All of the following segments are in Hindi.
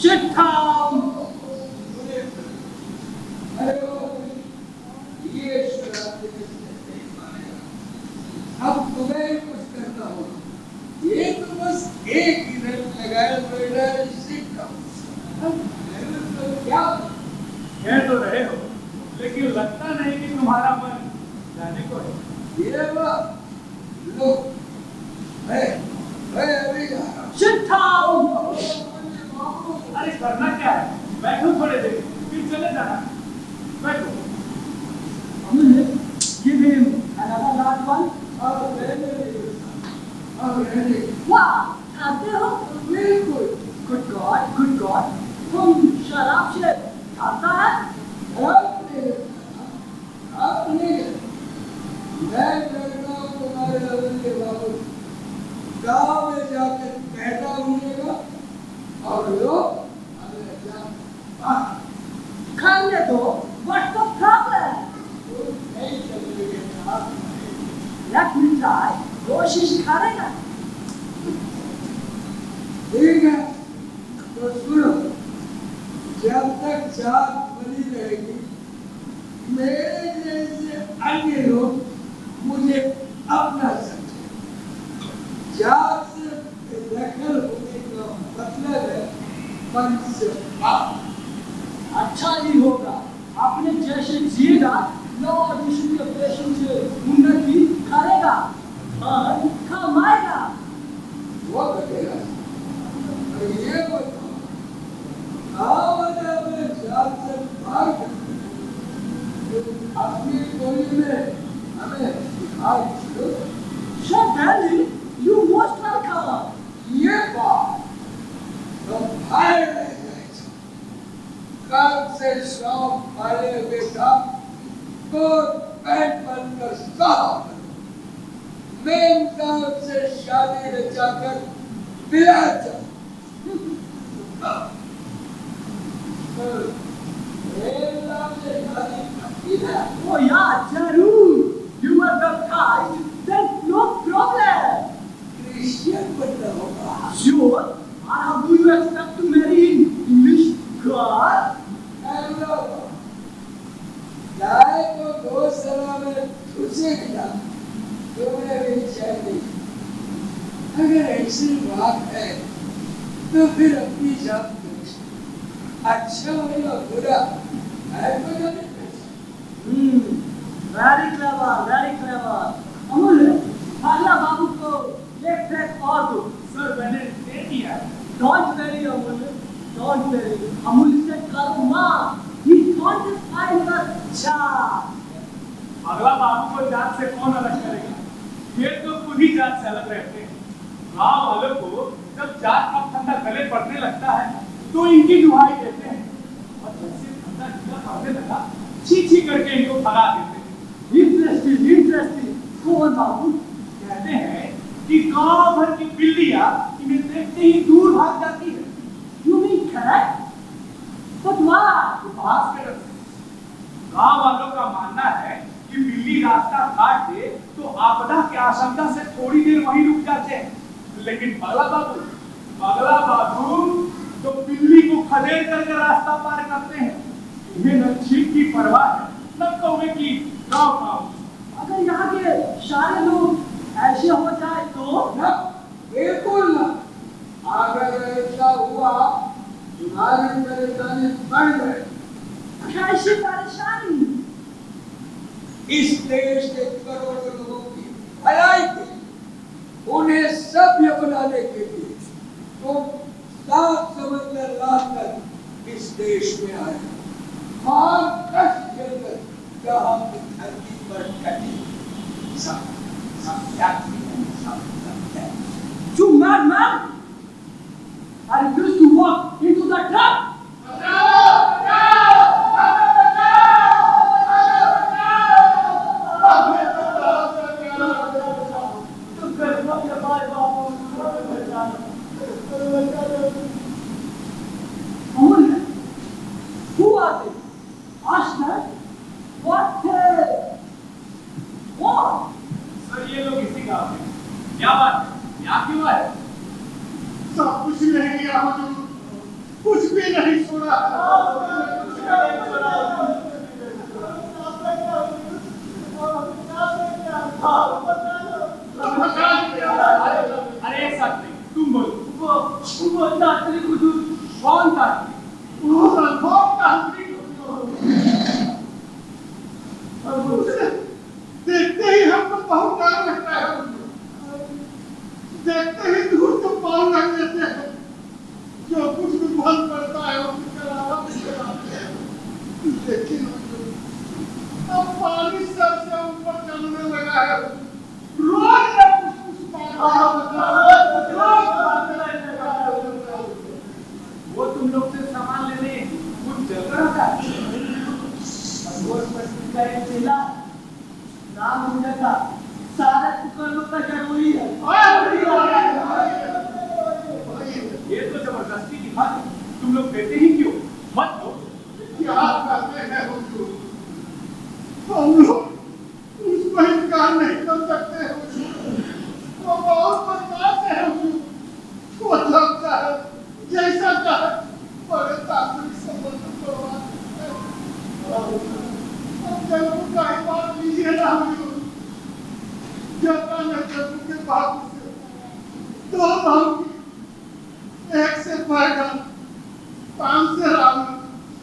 Sit down. अब तुम्हें कुछ करना होगा। ये तो बस एक मिनट लगाया बेटा, sit down। क्या कह तो रहे हो, लेकिन लगता नहीं कि तुम्हारा मन जाने को है। ये बात लो, मैं अभी जा रहा हूँ। Sit down. अरे करना क्या है? बैठो थोड़े देर, फिर चले जाना। बैठो। Amal, give him another large one. Wow, खाते हो? बिल्कुल। Good God, good God. तुम शराब से खाता है? आपने मैं करता हूँ तुम्हारे अवल के बाबू, गाँव में जाकर कहता हूँगा और लोग खाने दो. What's the problem? नहीं चलेंगे आप। Let me try. कोशिश करेगा. ठीक है, तो सुनो, जब तक जात बनी रहेगी, मेरे जैसे अन्य लोग मुझे अपना समझे। जात से दखल होने का मतलब है मन से बात। अच्छा ही होगा. आपने जैसे जिएगा, लो ऑडिशन के पेशेंट से उन्नति करेगा और कमाएगा. वो करेगा। और ये बताओ, अपने जात से भाग अपनी टोली में हमें सिखाई दो। Certainly, you most welcome. ये बात तो भाई रह जाए। कल से शौक वाले बेटा कोट पैंट बनकर साफ मेन साहब से शादी रचाकर बिला जा। Oh yeah, जरूर. You are baptized, then no problem. Christian बनना होगा। Sure. And how do you expect to marry in English God? Hello, गाय को गौशाला में घुसे दिया, तुमने भी चाहिए। अगर ऐसी बात है, तो फिर अपनी जात अच्छा हो या बुरा, ऐसा नहीं। Very clever, very clever. अमूल्य, भागला बाबू को एक ट्रैक और दो. सर मैंने दे दिया। Don't worry, अमूल्य. Don't worry. अमूल्य से करो माँ. He can't find the job. अगला बाबू को जात से कौन अलग करेगा? ये तो खुद ही जात से अलग रहते हैं। गाँव वालों को जब जात का फंदा गले पड़ने लगता है, तो इनकी दुहाई देते हैं। और जैसे फंदा ढीला पड़ने लगा, छी करके इनको भगा देते हैं। Interesting, interesting. कौन बाबू? कहते हैं कि गांव भर की बिल्लियां इन्हें देखते ही दूर भाग जाती है। You mean correct? But why? उपहास के डर से। गांव वालों का मानना है कि बिल्ली रास्ता काट दे तो आपदा की आशंका से थोड़ी देर वहीं रुक जाते हैं, लेकिन बगला बाबू तो बिल्ली को खदेड़ करके रास्ता पार करते हैं। इन्हें न छींक की परवाह है न कौवे की गाँव। अगर यहाँ के सारे लोग ऐसे हो जाए तो ना, बिल्कुल ना। अगर ऐसा हुआ तुम्हारी परेशानी बढ़ गई। कैसी परेशानी? इस देश के करोड़ों लोगों की भलाई के उन्हें सभ्य बनाने के लिए तुम 7 समंदर लाद कर इस देश में आए। महान कष्ट झेलकर यहाँ की धरती पर कटी। You madman! I refuse to walk into the trap! Who are they? Ask them. What? What? Sir ये लोग इसी गाँव में। क्या बात है? यहाँ क्यों आए? सब कुछ नहीं किया हुजूर, कुछ भी नहीं सुना। अरे एक साथ नहीं, तुम बोलो। वो तांत्रिक हुजूर। कौन तांत्रिक? देखते ही हमको बहुत डर लगता है हुजूर। देखते ही दूर तो पाँव लग लेते हैं। जो कुछ भी बंद करता है वो कराते हैं। लेकिन अब पानी सर से ऊपर चलने लगा है। रोज ना कुछ वो तुम लोग से सामान लेने कुछ चल रहा था। नाम मुझे था सारे कुकर्मों का जरूरी है। ये तो जबरदस्ती की बात है। तुम लोग देते ही क्यों? मत दो। क्या करते हैं हुजूर? हम लोग उसको इनकार नहीं कर सकते हुजूर। वो बहुत बदमाश है हुजूर। वो जब चाहे जैसा चाहे बड़े तांत्रिक संबंध करवाते हैं। अब जब का ही बात लीजिए ना हुजूर। जब मैं जब के बाबू से 2 भाव एक से बैगन 5 से रावण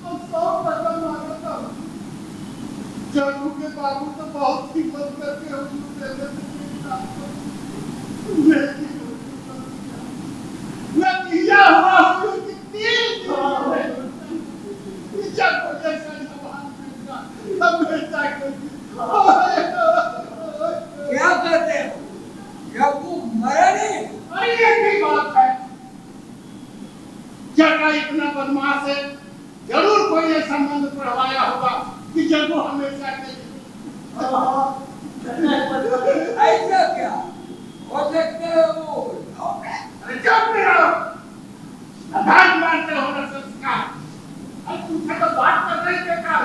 और 100 टका मांगा था। जग्गू के बाबू तो बहुत हिम्मत करके हुजूर देने लेकिन नतीजा हुआ हुजूर की 3 जग्गू जैसा जवान मिलता हमेशा क्या करते हो? जग्गू मरा नहीं? अरे ये भी बात है। जग्गा इतना बदमाश है, जरूर कोई ऐसा मंत्र पढ़वाया होगा कि जग्गू हमेशा के ऐसा क्या हो सकता है? वो अरे जब भी रहो अधार मानते हो ना संस्कार। अब तुमसे तो बात कर रहे थे क्या?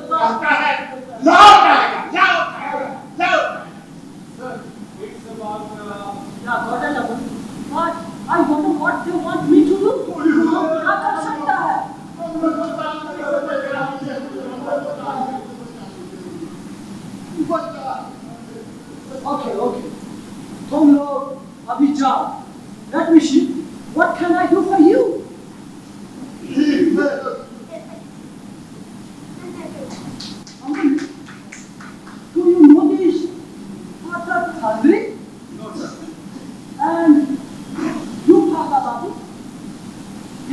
कहता है लाओ कहेगा, लाओ कहेगा, लाओ कहेगा। सर, एक सवाल मेरा। Yeah, but I wonder what they want me to do. क्या कर सकता है? Okay. तुम लोग अभी जाओ। Let me see. What can I do for you? Do you know this? What a thundering? No, sir. And you talk about it?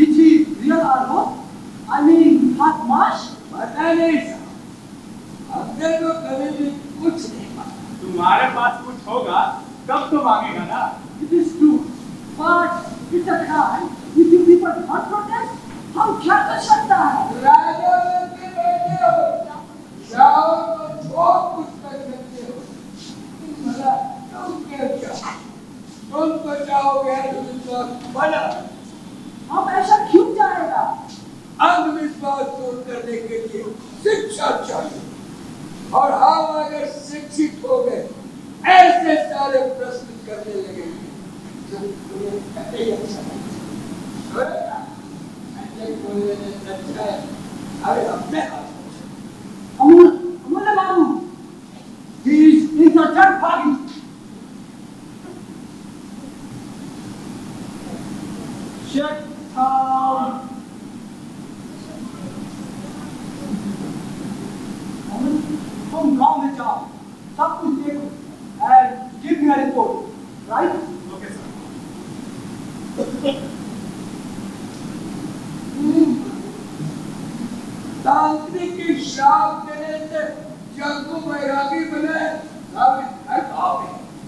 Is he real or not? I mean, hot mash? पता नहीं साहब, हमने तो कभी भी कुछ नहीं मांगा। तुम्हारे पास कुछ होगा तब तो मांगेगा ना। It is true. But it's a crime. If you people don't protest, हम क्या कर सकता है? राजा बन के बैठे हो, जाओ तो बहुत कुछ कर सकते हो। भला तुम क्या चाहो? तुम तो चाहोगे अंधविश्वास बना। हम ऐसा क्यों चाहेगा? अंधविश्वास दूर करने के लिए शिक्षा चाहिए। और हम अगर शिक्षित हो गए, ऐसे सारे प्रश्न करने लगेंगे जो मुझे कतई अच्छा नहीं छोड़ेगा ऐसे कोई ने अच्छा है अरे अपने अमूल अमूल्य बाबू he is in the third party shut down Amul तुम गांव में जाओ सब कुछ देखो and give me a report right okay sir तांत्रिक की श्राप देने से जग्गू बैरागी बने अब हटाओ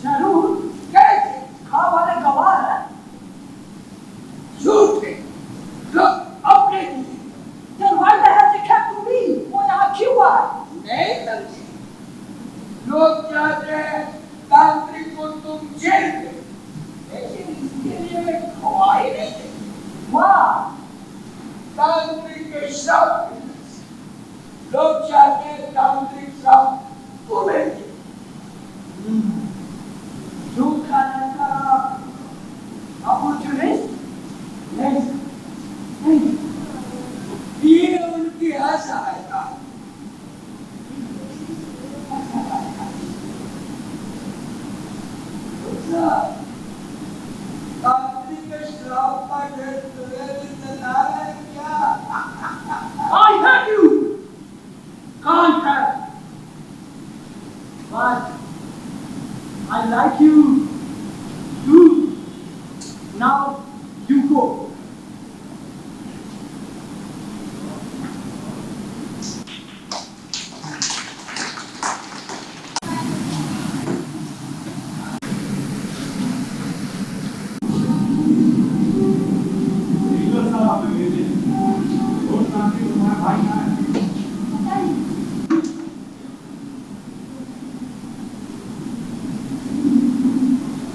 जरूर कैसे खा वाले गवाह है झूठ के लोग अपने लिए then why the hell they kept to me वो यहाँ क्यों आए नहीं समझे लोग चाहते हैं तांत्रिक को तुम जेल में लेकिन इसके लिए मैं गवाही नहीं दे वाह तांत्रिक के श्राप लोग चाहते हैं तांत्रिक श्राप तुम्हें दे झूठ खाने का अपॉर्चुनिस्ट नहीं नहीं ये उनकी आशा है तांत्रिक के श्राप का डर तुम्हें भी सता है क्या I hate you can't have but I like you too now you go leader साहब हमें भेजे और तांत्रिक तुम्हारा भाई कहाँ है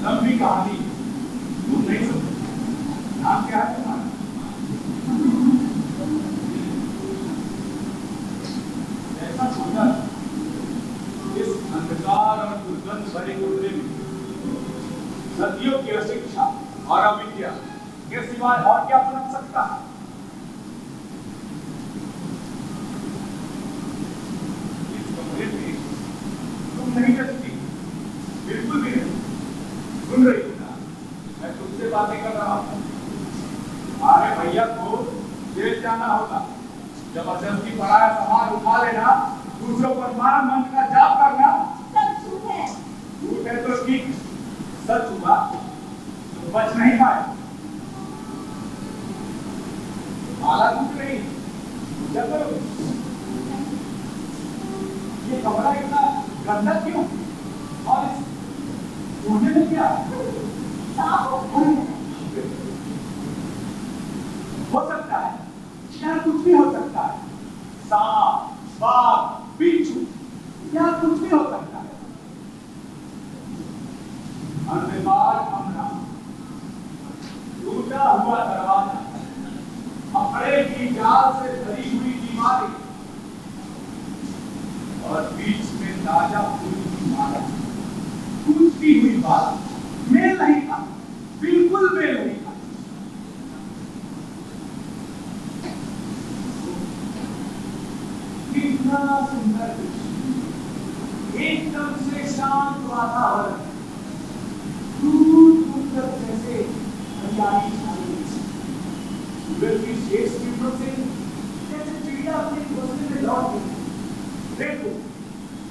लंबी कहानी तुम नहीं समझ नाम क्या है तुम्हारा ऐसा सोचा इस अंधकार और दुर्गंध भरे कमरे में सदियों की अशिक्षा और अविद्या के सिवाय और क्या बन सकता है इस कमरे में तुम नहीं रहती बिल्कुल भी नहीं सुन रही हो ना मैं तुमसे बातें कर रहा हूँ हमारे भैया को जेल जाना होगा जबरदस्ती पराया सामान उठा लेना दूसरों पर मारा मंत्र का जाप करना सब झूठ है झूठ है तो ठीक सच हुआ तो बच नहीं पाए माला टूट रही क्या करो ये कमरा इतना गंदा क्यों और इस कोने में क्या साफ हो सकता है क्या कुछ भी हो सकता है सांप बाघ बिच्छू क्या कुछ भी हो सकता है अंधकार कमरा टूटा हुआ दरवाजा कपड़े की जाल से भरी हुई दीवारें और बीच में ताजा फूल की माला टूटती हुई बात मेल नहीं था बिल्कुल मेल नहीं था कितना सुंदर दृश्य एकदम से शांत वातावरण दूर दूर तक जैसे हरियाली छाई हुई है। सूरज की शेष किरणों से जैसे चिड़िया अपने घोंसले में लौट गई देखो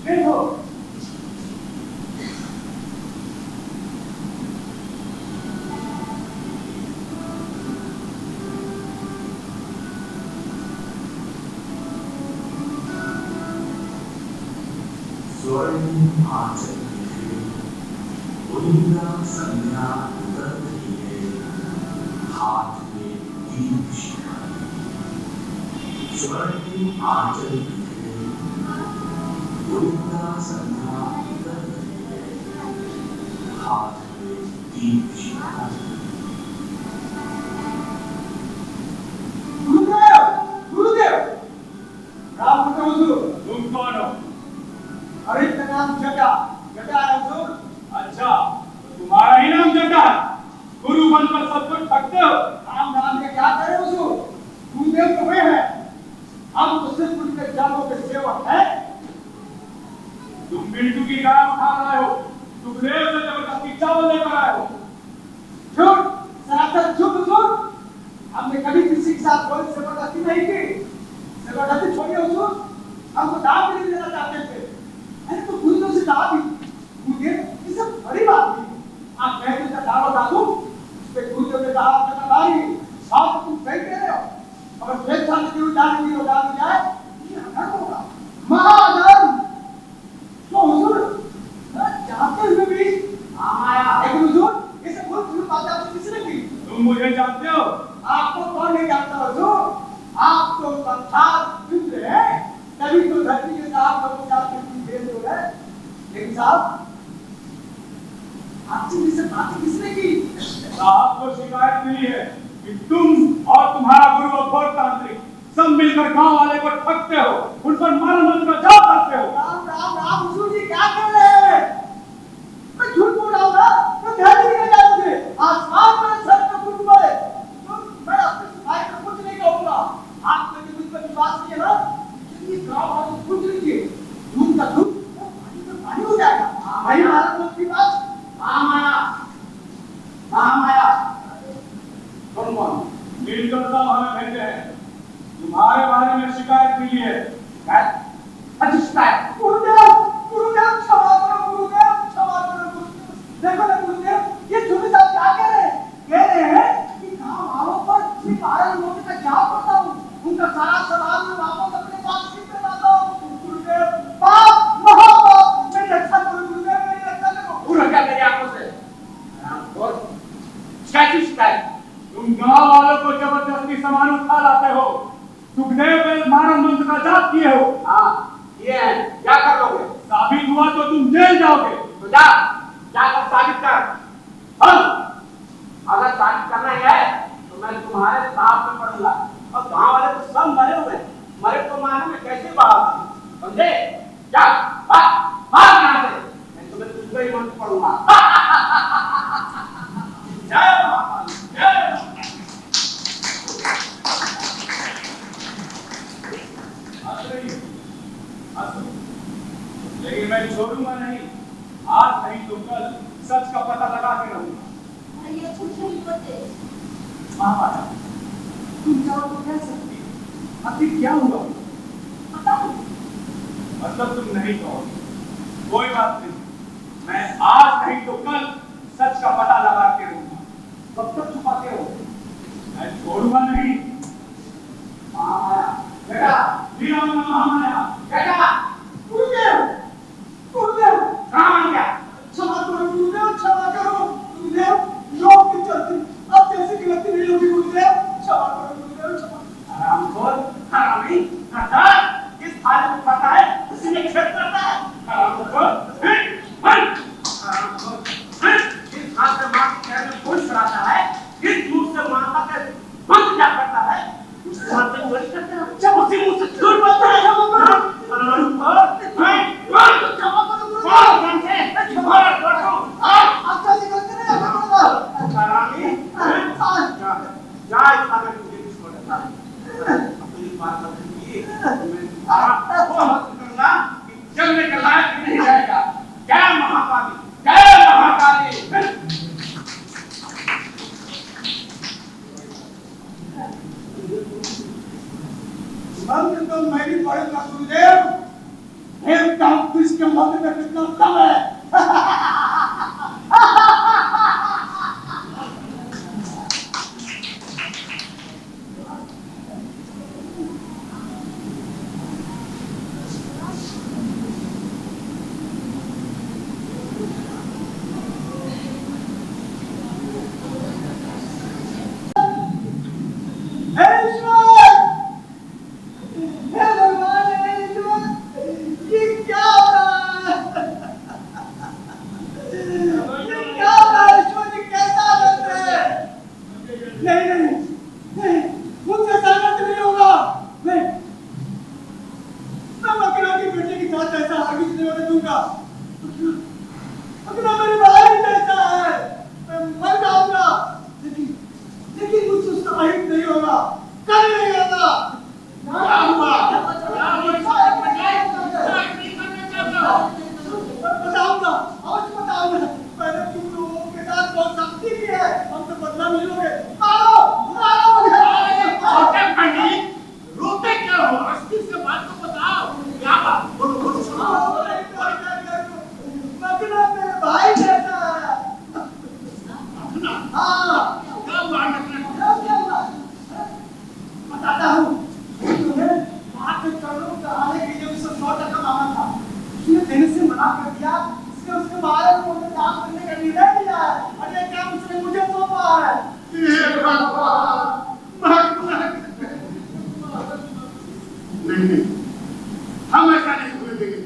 देखो स्वर्ण आंचल उड़ीदा संध्या उतर रही है हाथ में दीप शिखाई स्वर्ण आंचल उड़ीदा संध्या उतर रही है हाथ में दीप शिखाई गुरुदेव राम का हुजूर तुम कौन हो अरे इसका नाम जटा जटा है हुजूर अच्छा तो तुम्हारा ही नाम जटा है अच्छा चुप सुन, हमने कभी किसी के साथ कोई जबरदस्ती नहीं की। जबरदस्ती छोड़िए हुजूर, हमको दाम भी नहीं देना चाहते थे। अरे तो खुद से दाम भी मुझे ये सब बड़ी बात नहीं। आप कहते थे दाम डालूं, उस पे खुद ने कहा अपना भाई आप तुम सही कह रहे हो, अगर स्वेच्छा से क्यों डाल दी जाए ये अधर्म होगा, महाअधर्म। तो हुजूर चाहते हुए भी आया लेकिन हुजूर ये सब बहुत झूठ बातें आपने किसने की? तुम मुझे जानते हो? आपको कौन नहीं जानता हुजूर? आप तो साक्षात मित्र हैं, तभी तो धरती के साथ भेज हो गए। लेकिन साहब आपसे ये सब बातें किसने की? साहब को शिकायत मिली है कि तुम और तुम्हारा गुरु अघोर तांत्रिक सब मिलकर गांव वाले को ठगते हो, उन पर मारण मंत्र का जाप करते हो। राम राम राम हुजूर जी क्या कर रहे हैं? मैं झूठ बोल रहा हूँ ना, तो ध्यान नहीं जाओगे, आसमान पर सर पे फूट पड़े तो मैं अपने सिपाही को कुछ नहीं कहूँगा। आप मेरे मुझ पर विश्वास नहीं है ना, ये गाँव वाले को कुछ लीजिए, दूध का दूध पानी में पानी हो जाएगा। भाई मारण मंत्र की बात आया कौन मिलकर साहब हमें भेजे हैं, तुम्हारे बारे में शिकायत मिली है। अच्छा शिकायत? गुरुदेव गुरुदेव क्षमा करो, गुरुदेव क्षमा करो, गुरुदेव। देखो ना गुरुदेव ये झूठी साहब क्या कह रहे हैं कि गाँव वालों पर सिर्फ मारण मंत्र का जाप करता हूँ, उनका सारा सामान में वापस अपने पास खींच लाता हूँ। गुरुदेव पाप महापाप, मेरी रक्षा करो गुरुदेव, मेरी रक्षा करो। पूरा क्या करिए आपको से? और कैसी शिकायत? तुम गांव वालों को जबरदस्ती सामान उठा लाते हो, सुखदेव पे मारण मंत्र का जाप किए हो। हाँ ये है, क्या कर लोगे? साबित हुआ तो तुम जेल जाओगे। तो जा जाकर साबित कर। अगर साबित करना ही है तो मैं तुम्हारे साथ में पढ़ूंगा, और गांव वाले तो सब मरे हुए, मरे को मारने में कैसे बात समझे? जा भाग यहाँ से, मैं तुम्हें तुझको ही मंत्र पढ़ूंगा। जय महाकाली, जय। लेकिन मैं छोड़ूंगा नहीं, आज नहीं तो कल सच का पता लगा के रहूंगा। ये कुछ नहीं बोलते। महामाया, तुम चाहो तो कह सकती हो, आखिर क्या हुआ? बताओ। मतलब तुम नहीं कहोगे, कोई बात नहीं, मैं आज नहीं तो कल सच का पता लगा के रहूंगा। कब तक छुपाते हो? मैं छोड़ूंगा नहीं। महामाया बेटा, वीरा महामाया बेटा, गुरुदेव गुरुदेव कहाँ गया? क्षमा करो गुरुदेव, क्षमा करो गुरुदेव, लोग की चलती अब जैसे की लगती नहीं होगी गुरुदेव, क्षमा करो गुरुदेव, क्षमा। हरामखोर, हरामी, इस थाली में खाता है, उसी में खेत करता है। हरामखोर, इस हाथ से मां के पैर में खून चढ़ाता है, इस मुंह से माता के मंत्र जाप करता है, उस हाथ से गोली करता है, जब उसी मुंह से झूठ बोलता है। चलने के लायक नहीं रहेगा। जय महाकाली, जय महाकाली। मंत्र तो मैं भी पढ़ूंगा गुरुदेव, देखता हूं किसके मंत्र में कितना दम है। बताऊंगा, अवश्य बताऊंगा। मैंने तुम लोगों के साथ बहुत सख्ती की है। मुझसे बदला नहीं लोगे? मारो मारो मुझे। छोटे पंडित रोते क्या हो? अस्सी से बात तो बताओ, क्या बात? बोलो बोलो सुनो। मगना मेरे भाई जैसा है। अपना हाँ क्या हुआ अपना? क्या हुआ? बताता हूँ। तुम्हें वहाँ के करोड़ कराने के लिए उससे 100 टका मांगा था। उसने देने से मना कर दिया। इसलिए उसके बारे में मुझे काम करने का निर्णय लिया है और ये काम उसने मुझे सौंपा है। हे भगवान, नहीं, हम ऐसा नहीं होने देंगे।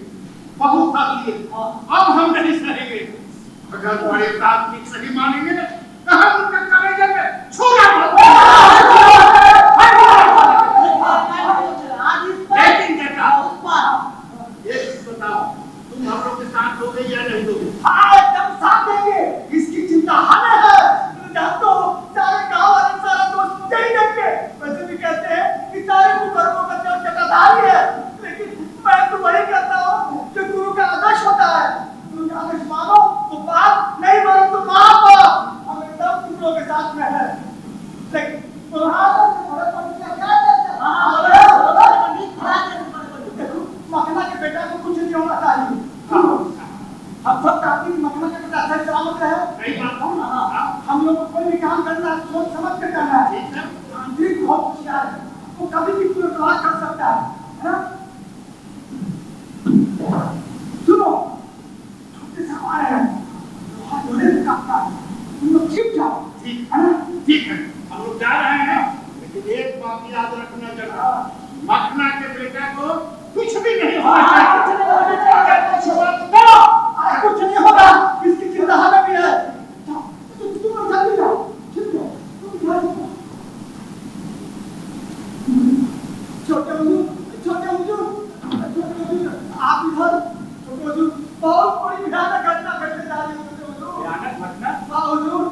बहुत खा लिए, अब हम नहीं सहेंगे। अगर बड़े प्राथमिक सही मानेंगे तो हम उनके कलेजे में छुरा मारेंगे। लेकिन बेटा, ये बताओ, तुम हम लोग के साथ दोगे या नहीं दोगे? हाँ एकदम साथ देंगे। इसकी चिंता हमें है। हम तो सारे गांव वाले सारा दोस्त मुझे ही देंगे। वैसे भी कहते हैं कि सारे कुकर्मों का जो टकाधारी है, लेकिन मैं तो वही कहता हूँ जो गुरु का आदर्श होता है। गुरु का आदर्श मानो तो बाप, नहीं मानो तो माफ। हम एकदम तुम लोगों के साथ में है। लेकिन तुम्हारा से बड़े पंडित का क्या कहते हैं? देखो, मखना के बेटा को कुछ नहीं होना चाहिए। हम सब चाहते हैं कि मखना के बेटा सही सलामत रहे। सही बात है। हम लोग को कोई भी काम करना है सोच समझ कर करना है। ठीक है। आंतरिक बहुत होशियार है, वो कभी भी कोई व्यवहार कर सकता है ना? सुनो, छोटे से हमारे हैं, बहुत बड़े से काटता है। तुम लोग छिप जाओ, ठीक है ना? ठीक है, हम लोग जा रहे हैं, लेकिन एक बात याद रखना जरा, मखना के बेटा को कुछ भी नहीं होना चाहिए। कुछ नहीं होगा, इसकी चिंता हमें भी है। जाओ, तुम लोग जल्दी जाओ, छिप जाओ, छोटे हुजूर, आप इधर। छोटे हुजूर, बहुत बड़ी भयानक घटना घटने जा रही है। छोटे हुजूर, भयानक घटना? हाँ हुजूर,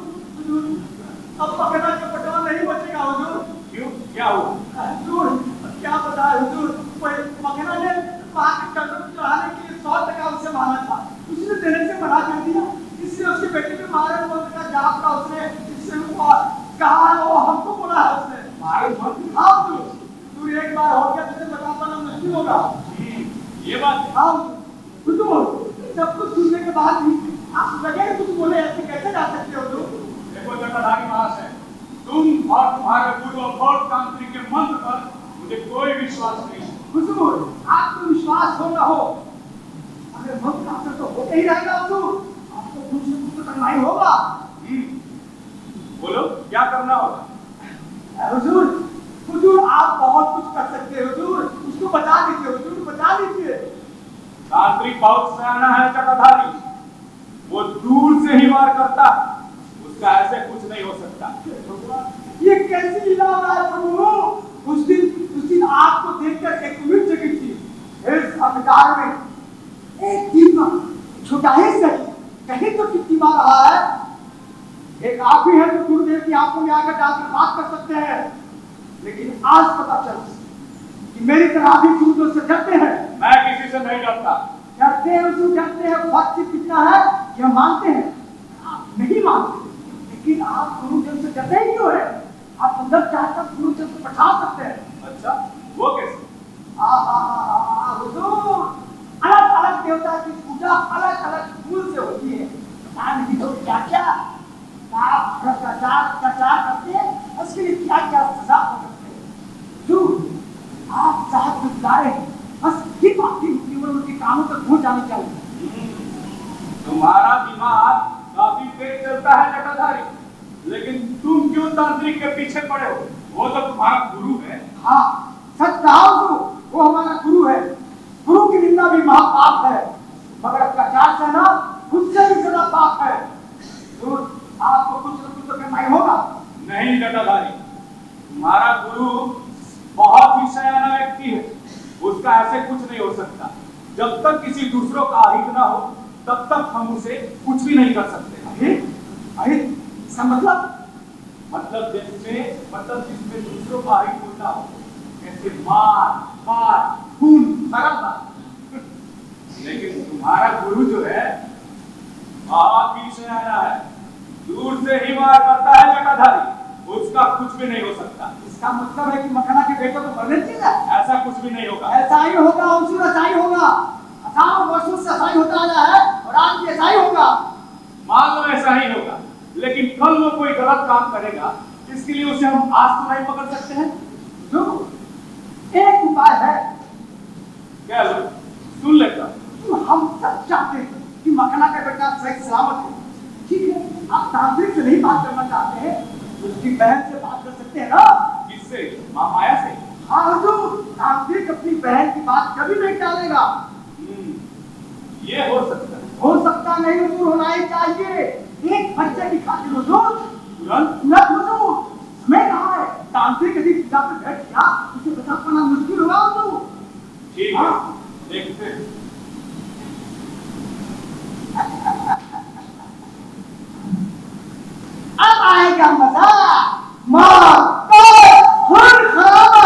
अब मखना का पटवा नहीं बचेगा हुजूर। क्यों, क्या हुआ? हुजूर, क्या बताए हुजूर, मखना ने वहाँ के कदम चढ़ाने के लिए 100 टका उससे मांगा था। उसने देने से मना कर दिया। इसलिए उसके बेटे के मारे मौत का जाप था उसने। इससे वो कहा है, वो हमको बोला है उसने। मारे मौत? हाँ हुजूर, तू एक बार हो गया तुझे बता पाना मुश्किल होगा। ये बात है। हाँ हुजूर, सब कुछ सुनने के बाद भी आप लगे कुछ बोले, ऐसे कैसे जा सकते हो तुम? देखो जटाधारी महाशय, तुम और तुम्हारे गुरु अघोर तांत्रिक के मंत्र पर मुझे कोई विश्वास नहीं है। हुजूर, आपको विश्वास हो ना हो, अगर मंत्र असर तो होते ही रहेगा हुजूर। आपको कुछ न कुछ तो करना ही होगा। बोलो क्या करना होगा? हुजूर, आप बहुत कुछ कर सकते हैं हुजूर। उसको बचा दीजिए हुजूर, बचा दीजिए। तांत्रिक बहुत सयाना है जटाधारी, वो दूर से ही वार करता है, उसका ऐसे कुछ नहीं हो सकता। ये कैसी लीला है प्रभु? उस दिन आपको देखकर एक उम्मीद जगी थी। इस अंधकार में एक दीपक छोटा ही सही, कहीं तो टिकटिमा रहा है। एक आप ही है जो गुरुदेव की आंखों में आकर डालकर बात कर सकते हैं। लेकिन आज पता चला कि मेरी तरह भी गुरुदेव से डरते हैं। मैं किसी से नहीं डरता। डरते हैं उसको, डरते हैं फर्क कितना है यह मानते हैं। आप नहीं मानते, लेकिन आप गुरुदेव से डरते ही क्यों है? आप अंदर जाकर गुरुदेव को पछा सकते हैं। अच्छा, वो कैसे? हुजूर, अलग अलग देवता की पूजा अलग अलग फूल से होती है। पता नहीं तो क्या क्या आप भ्रष्टाचार करते हैं, उसके लिए क्या क्या सजा हो सकते हैं। आप साहब को बुलाए, बस ये बाकी केवल उनके कामों तक पहुंच जानी चाहिए। तुम्हारा दिमाग काफी तेज चलता है जटाधारी, लेकिन तुम क्यों तांत्रिक के पीछे पड़े हो? वो तो तुम्हारा गुरु है। हाँ, सच कहा हुजूर, वो हमारा गुरु है। गुरु की निंदा भी महापाप है, मगर अत्याचार सहना उससे भी ज्यादा पाप है। आपको कुछ न कुछ तो करना ही होगा। नहीं जटाधारी, तुम्हारा गुरु बहुत ही सयाना व्यक्ति है, उसका ऐसे कुछ नहीं हो सकता। जब तक किसी दूसरों का अहित ना हो, तब तक हम उसे कुछ भी नहीं कर सकते। अहित इसका मतलब जिसमें दूसरों का अहित होता हो, जैसे मार, खून, खराबा। लेकिन तुम्हारा गुरु जो है बहुत ही सयाना है, दूर से ही वार करता है जटाधारी, उसका कुछ भी नहीं हो सकता। इसका मतलब है कि मखना के बेटे को मरने चाहिए। ऐसा कुछ भी नहीं होगा। ऐसा ही होगा अंशुल, ऐसा ही होगा। हजारों वर्षों से ऐसा ही होता आया है और आज भी ऐसा ही होगा। मान लो ऐसा ही होगा, लेकिन कल वो कोई गलत काम करेगा, इसके लिए उसे हम आज तो नहीं पकड़ सकते हैं। जो एक उपाय है, क्या लो सुन लेता। हम सब चाहते हैं कि मखना का बेटा सही सलामत है। ठीक है, आप तांत्रिक से नहीं बात करना चाहते हैं, उसकी बहन से बात कर सकते हैं ना। किससे? महामाया से। हाँ हुजूर, तांत्रिक अपनी बहन की बात कभी नहीं टालेगा। ये हो सकता है। हो सकता नहीं हुजूर, होना ही चाहिए। एक बच्चे की खातिर हुजूर, तुरंत तुरंत हुजूर। मैं कहा है, तांत्रिक यदि पिता पे बैठ गया, उसे बचा पाना मुश्किल होगा हुजूर। ठीक है, देखते हैं। अब आएगा मजा। माँ को खून खराबा।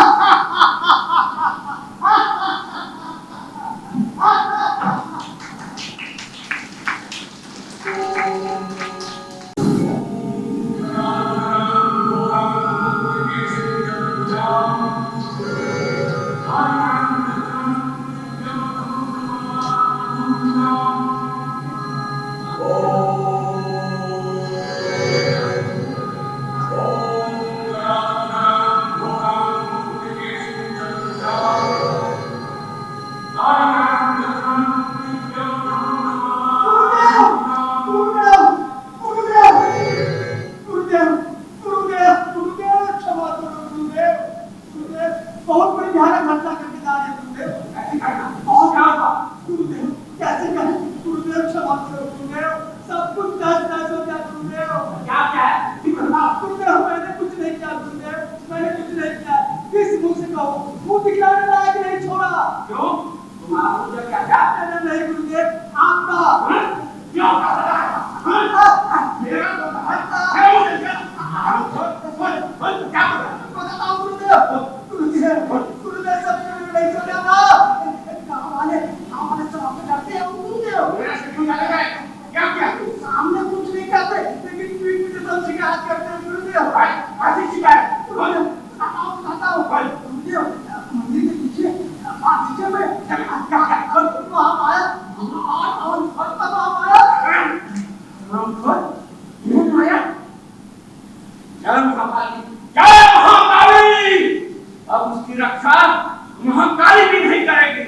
बहुत बड़ी भयानक घटना करके जा रहे हैं गुरुदेव। ऐसी घटना बहुत खराब। गुरुदेव कैसे कहें? गुरुदेव क्षमा करो गुरुदेव, सब कुछ तहस-नहस हो गया गुरुदेव। क्या क्या है? गुरुदेव मैंने कुछ नहीं किया गुरुदेव, मैंने कुछ नहीं किया। किस मुंह से कहूँ? मुंह दिखलाने लायक नहीं छोड़ा। क्यों? तुम्हारा मुझे क्या क्या? मैंने नहीं गुरुदेव, आपका। क्यों? मेरा बताओ गुरुदेव। गुरुदेव सब नहीं छोड़ा ना। गाँव वाले सब आपसे डरते हैं गुरुदेव। क्या क्या? सामने कुछ नहीं कहते, लेकिन पीठ पीछे सब शिकायत करते हैं गुरुदेव। ऐसी शिकायत? बताओ गुरुदेव, मंदिर के पीछे बागीचे में वहाँ आया और वहाँ आया महाकाली, अब उसकी रक्षा महाकाली भी नहीं करेगी।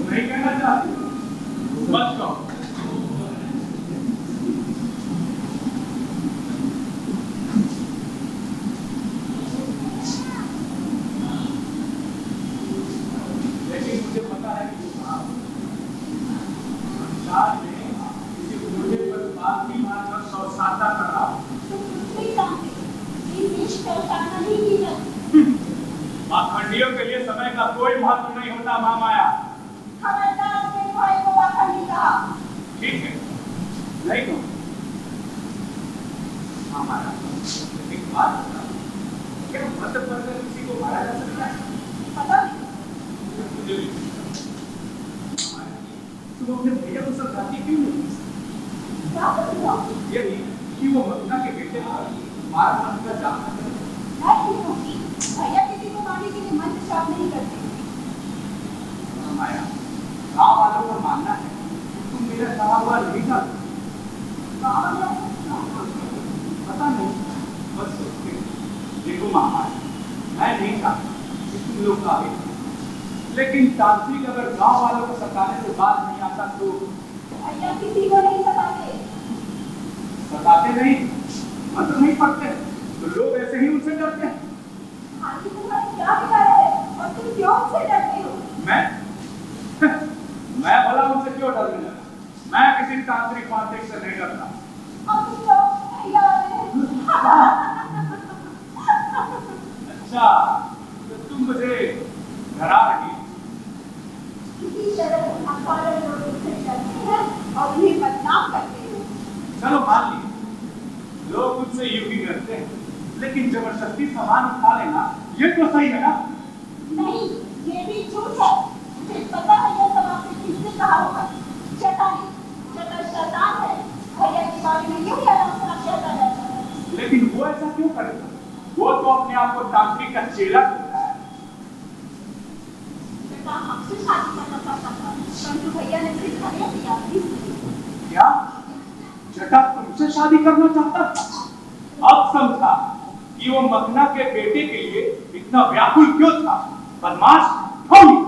नहीं कहना चाहती, मत कहो। लेकिन मुझे पता है कि संसार में किसी बूढ़े पर बात भी मारकर सौसाता कर रहा हूं। पाखंडियों के लिए समय का कोई महत्व नहीं होता महामाया। ठीक है, नहीं तो महामाया एक बात बता, क्या मत पढ़कर किसी को मारा जा सकता है? पता नहीं। मुझे भी तुम अपने भैया को समझाती क्यों नहीं? क्या करूँगा? यही कि वो मक्का के बेटे को मारा मन का जाना करे। नहीं होगी। भैया किसी को मारने के लिए मंत्र जाप नहीं करते। माया, गाँव वालों का मानना है तुम मेरा कहा हुआ नहीं था। पता नहीं, बस सोचते देखो महामाया, मैं नहीं चाहता कि तुम लोग का आगे, लेकिन तांत्रिक अगर गाँव वालों को सताने से बात नहीं आता तो भैया किसी को नहीं सताते। सताते नहीं, मंत्र नहीं पढ़ते तो लोग ऐसे ही उनसे डरते हैं। आखिर तुम्हारा क्या बिगाड़ा है और तुम क्यों उनसे डरते हो? मैं भला उनसे क्यों डरने लगा? मैं किसी तांत्रिक मांत्रिक से नहीं डरता। और तुम लोग भैया वाले अच्छा, तो तुम मुझे डरा रही हो। किसी तरह अकारण लोग उनसे डरते हैं और उन्हें बदनाम करते हैं। चलो मान ली लोग मुझसे यूं ही करते हैं, लेकिन जबरदस्ती सामान उठा लेना ये तो सही है ना? नहीं, ये भी झूठ है। मुझे पता है यह सब आपने किसने कहा होगा। शैतानी, शैतान है। भैया के बारे में यही आलोचना कहता रहता है। लेकिन वो ऐसा क्यों करेगा? वो तो अपने आप को तांत्रिक का चेला कहता है। बेटा हमसे शादी करना चाहता था, परंतु भैया ने फिर हमें दिया। क्या जटा तुमसे शादी करना चाहता था? अब समझा कि वो मखना के बेटे के लिए इतना व्याकुल क्यों था। बदमाश होगी।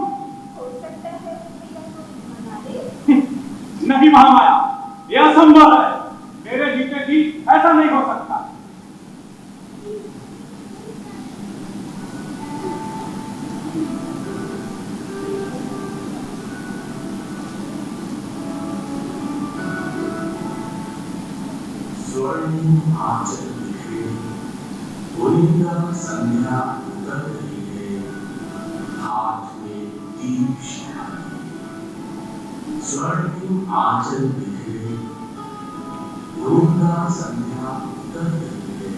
हो सकता है भैया को मना दे। नहीं महामाया, यह असंभव है। मेरे जीते भी ऐसा नहीं हो सकता। स्वर्ण आंचल बिखरे, गोविंदा संध्या उतर रही है, हाथ में दीप शिखाई। स्वर्ण आंचल बिखरे, गोविंदा संध्या उतर रही है,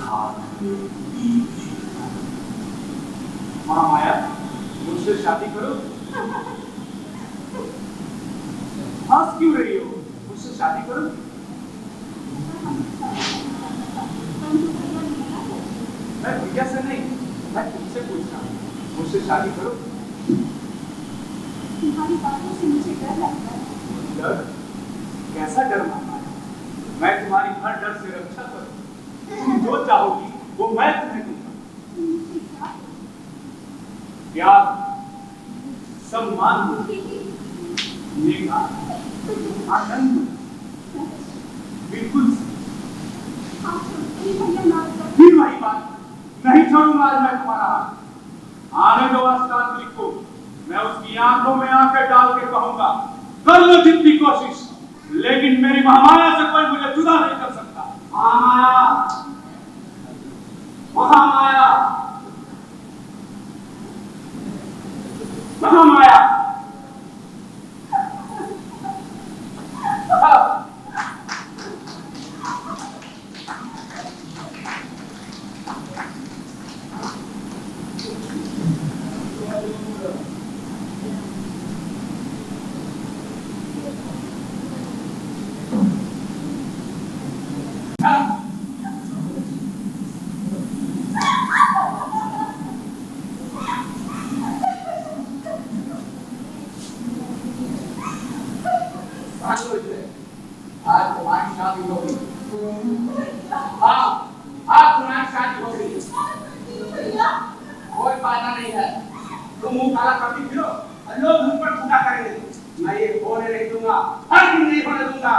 हाथ में दीप शिखाई। महामाया, मुझसे शादी करो। हंस क्यों रही हो? मुझसे शादी करो। मैं भैया से नहीं, मैं तुमसे पूछ रहा हूँ। मुझसे शादी करो। तुम्हारी बातों से मुझे डर लगता है। डर? कैसा डर महामाया? मैं तुम्हारी हर डर से रक्षा करूँ। तुम जो चाहोगी वो मैं तुम्हें दूंगा। प्यार, सम्मान, नेका, आनंद, बिल्कुल फिर वही बात। नहीं छोड़ूंगा आज मैं तुम्हारा हाथ। आने दो अस्तांत्रिक को, मैं उसकी आंखों में आंखें डाल के कहूंगा, कर लो जितनी कोशिश, लेकिन मेरी महामाया से कोई मुझे जुदा नहीं कर सकता। महामाया, महामाया, महामाया। आज तुम्हारी शादी होगी। हाँ, आज तुम्हारी शादी होगी। कोई फायदा नहीं है। तुम मुंह काला करती फिरो और लोग मुंह पर ठुका करेंगे। मैं ये होने नहीं दूंगा, हर दिन नहीं होने दूंगा।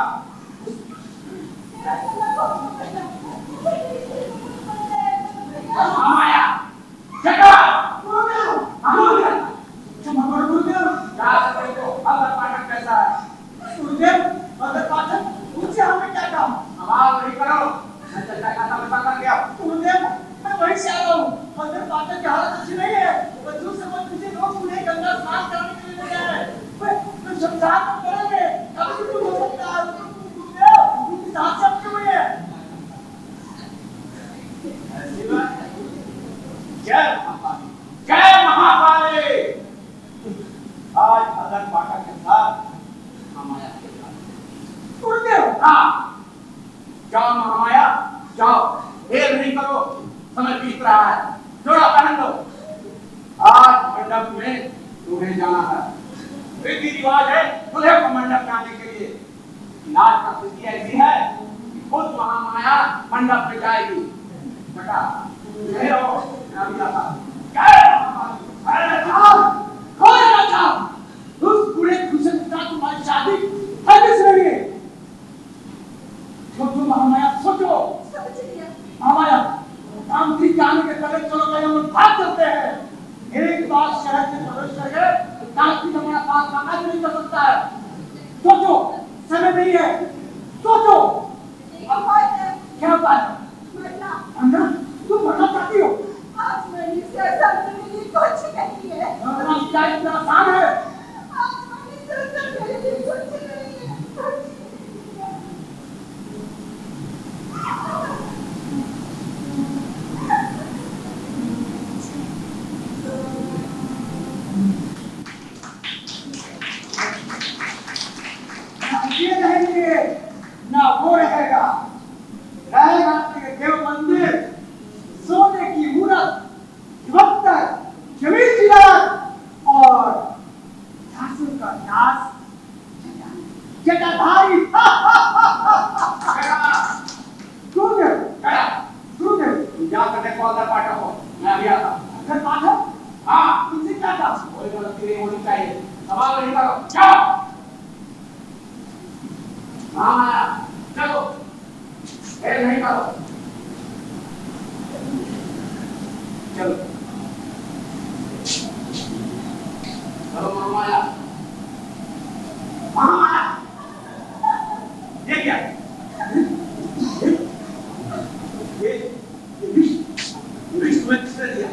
माया, जगा, कैसा है? अगर पाठक मुझसे हमें क्या काम? आवाज नहीं करो, मैं चर्चा का समझा कर गया। गुरुदेव, मैं वहीं से आ रहा हूँ। अगर पाठक की हालत अच्छी नहीं है, बच्चों से मत मुझे रोज उन्हें गंगा स्नान कराने के लिए ले जाए। मैं शमशान में करेंगे, कभी भी कुछ हो सकता है। गुरुदेव, उनकी सांस चलती हुई है। ऐसी बात है। जय महाकाली, जय महाकाली। आज अगर पाठक के साथ महामाया के साथ। गुरुदेव, हाँ, जाओ महामाया, जाओ। देर नहीं करो, समय बीत रहा है। जोड़ा पहन लो। आज मंडप में तुम्हें जाना है। रीति रिवाज है दूल्हे को मंडप में आने के लिए। नाच का स्थिति ऐसी है कि खुद महामाया मंडप में जाएगी। बेटा, यही रहो, मैं अभी आता हूं। जय महाकाली। अरे जाओ, खोल ना जाओ। उस बूढ़े खुशे के साथ तुम्हारी शादी है किस लिए? सोचो महामाया, सोचो। महामाया, तांत्रिक आने के पहले चलो कहीं हम लोग भाग चलते हैं। एक बार शहर से प्रवेश कर गए तो तांत्रिक हमारा पास आना भी नहीं कर सकता है। सोचो, समय नहीं है। सोचो। क्या बात है? मरना? तुम मरना चाहती हो? क्या इतना आसान है? ये रहेंगे ना वो रहेगा, रहेगा देव मंदिर, सोने की मूरत, भक्तर, जमीन की लागत और दासों का दास, जटाधारी। गुरुदेव, जाकर देखो अगर पाठक हो, मैं अभी आता हूँ। अगर पाठक? हाँ, तुमसे क्या था? कोई गलती नहीं होनी चाहिए, सवाल नहीं करो, जाओ। हाँ, चलो, फिर नहीं करो, चलो, चलो महामाया, महामाया, ये क्या? ये विष में किसने दिया?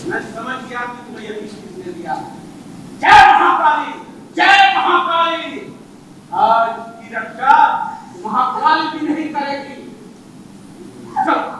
मैं समझ गया कि तुम्हें ये विष किसने दिया। जय महाकाली, जय महाकाली। आज की रक्षा महाकाली भी नहीं करेगी। चलो।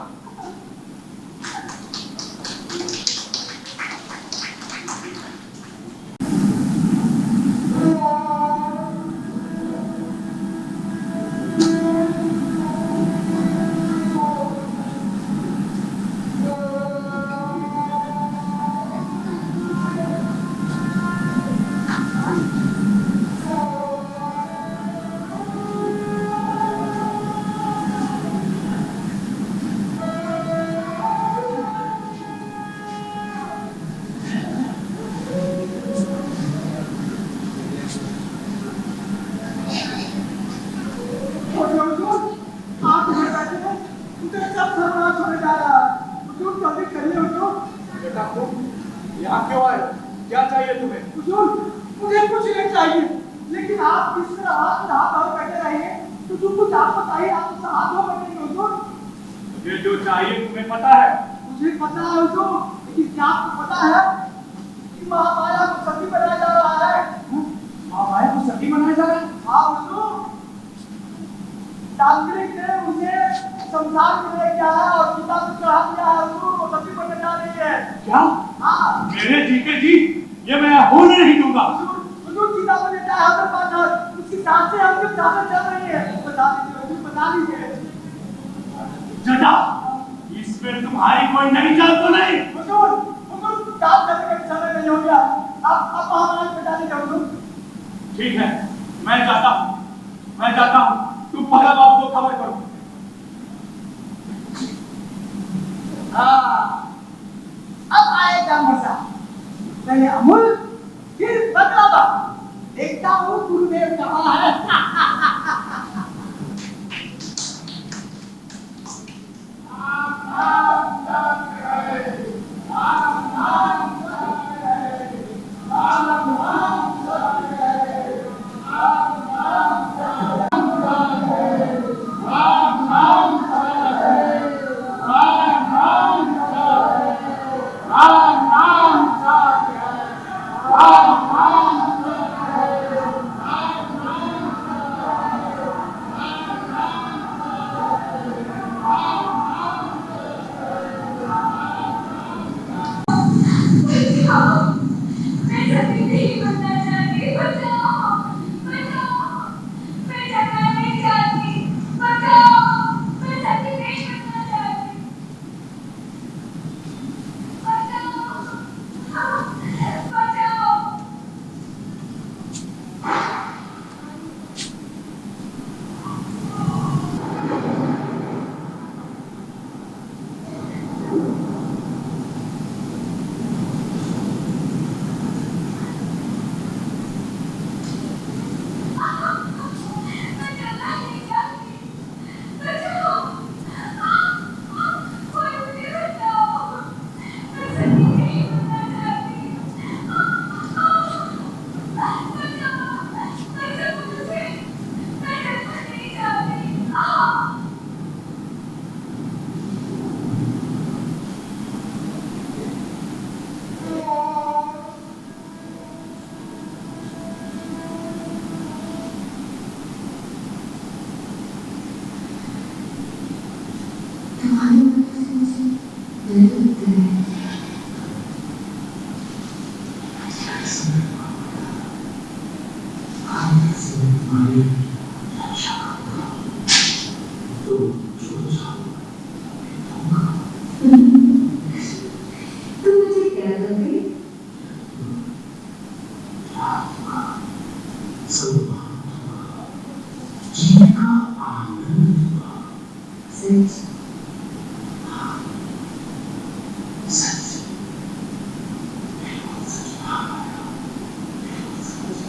यहाँ क्यों आए? क्या चाहिए तुम्हें? हुजूर, मुझे कुछ नहीं चाहिए, लेकिन आप किस तरह हाथ धो बैठे रहेंगे? हुजूर, कुछ आप बताइए, आप तो हाथ धो बैठेंगे हुजूर। मुझे जो चाहिए तुम्हें पता है? मुझे पता है हुजूर, लेकिन क्या आपको पता है कि महामाया को सती बनाया जा रहा है? महामाया को सती बनाया जा रहा है? हाँ हुजूर, तांत्रिक ने मुझे संसार में ले गया है और सीता को चढ़ा दिया है हुजूर, वो सती बनने जा रही है। क्या? हाँ। मेरे जीते जी ये मैं होने नहीं दूंगा। हुजूर, सीता को लेता है हमारे पास, उसकी सांसें हमसे सांसें चल रही है। बता दीजिए हुजूर, बता दीजिए। जटा, इसमें तुम्हारी कोई नई चाल तो नहीं? हुजूर, चाल चलने का समय नहीं हो गया, आप महाराज बता दीजिए हुजूर। ठीक है, मैं जाता हूँ, तुम पहला बाप को खबर करो। हाँ, अब आएगा मजा। पहले अमूल, फिर बदलावा। देखता हूँ गुरुदेव कहाँ है। जो चाहो दूंगा। तुम मुझे क्या दोगे? सम्मान दूंगा, जीने का आनंद दूंगा। सच? सच, बिल्कुल सच महामाया, बिल्कुल सच।